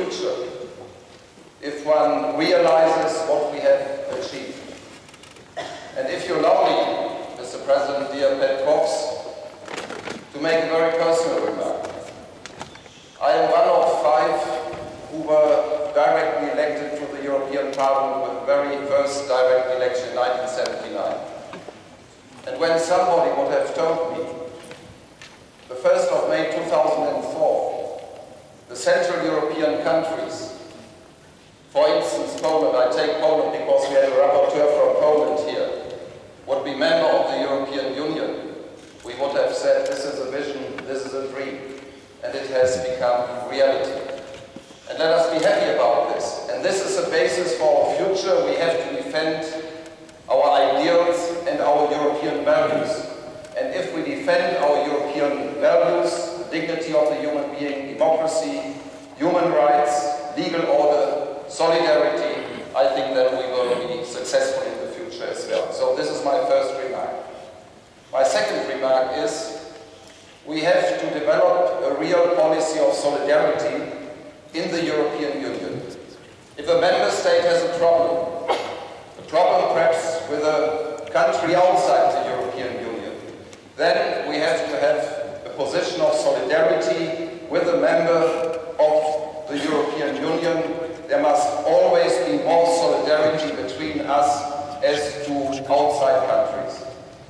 future if one realizes what we have achieved. And if you allow me, Mr. President, dear Pat Cox, to make a very personal remark. I am one of 5 who were directly elected to the European Parliament with the very first direct election in 1979. And when somebody would have told me, the 1st of May 2004, the Central European countries, for instance Poland, I take Poland because we have a rapporteur from Poland here, would be member of the European Union, we would have said this is a vision, this is a dream, and it has become reality. And let us be happy about this. And this is the basis for our future. We have to defend our ideals and our European values. And if we defend our European values, the dignity of the human being, democracy, human rights, legal order, solidarity, I think that we will be successful in the future as well. So this is my first remark. My second remark is we have to develop a real policy of solidarity in the European Union. If a member state has a problem perhaps with a country outside the European Union, then we have to have a position of solidarity with a member of the European Union. There must always be more solidarity between us as to outside countries.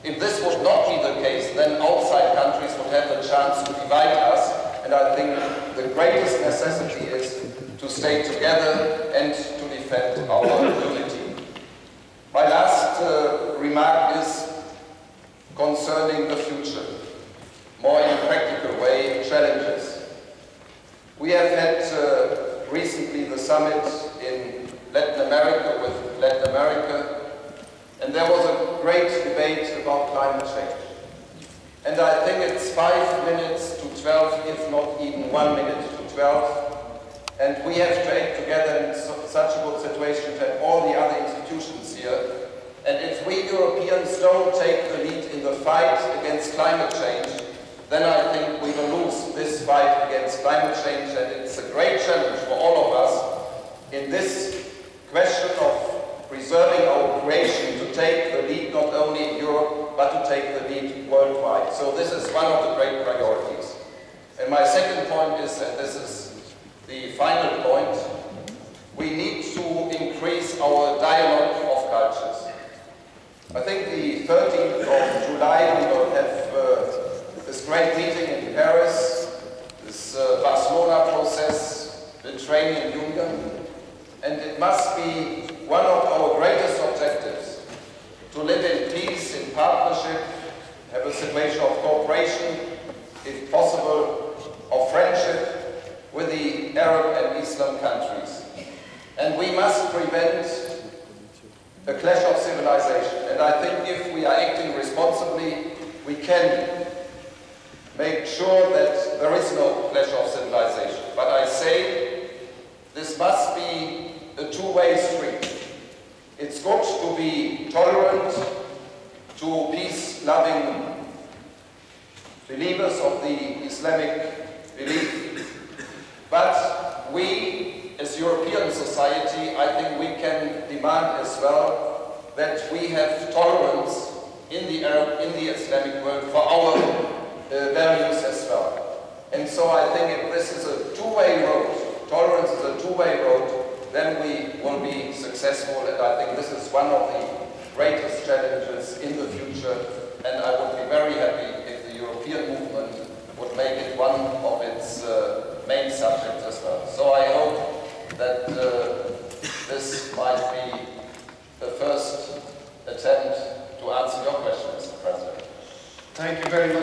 If this would not be the case, then outside countries would have the chance to divide us, and I think the greatest necessity is to stay together and to defend our unity. My last remark is concerning the future, more in a practical way, challenges. We have had recently the summit in Latin America with Latin America, and there was a great debate about climate change. And I think it's 5 minutes to 12, if not even 1 minute to 12. And we have to act together in such a good situation to have all the other institutions here. And if we Europeans don't take the lead in the fight against climate change, then I think we will lose this fight against climate change. And it's a great challenge for all of us in this question of preserving our creation, to take the lead not only in Europe, but to take the lead worldwide. So this is one of the great priorities. And my second point is, and this is the final point, we need to increase our dialogue of cultures. I think the 13th of July we will have this great meeting in Paris, this Barcelona process, the Mediterranean Union, and it must be one of our greatest objectives to live in peace, in partnership, have a situation of cooperation, if possible, of friendship with the Arab and Islam countries. And we must prevent a clash of civilization. And I think if we are acting responsibly, we can make sure that there is no clash of civilization. But I say this must be a two-way street. It's good to be tolerant to peace-loving believers of the Islamic belief. But we, as European society, I think we can demand as well that we have tolerance in the Arab, in the Islamic world for our values as well. And so I think if this is a two-way road, tolerance is a two-way road, then we will be successful, and I think this is one of the greatest challenges in the future, and I would be very happy if the European movement would make it one of its main subjects as well. So I hope that this might be the first attempt to answer your question, Mr. President. Thank you very much.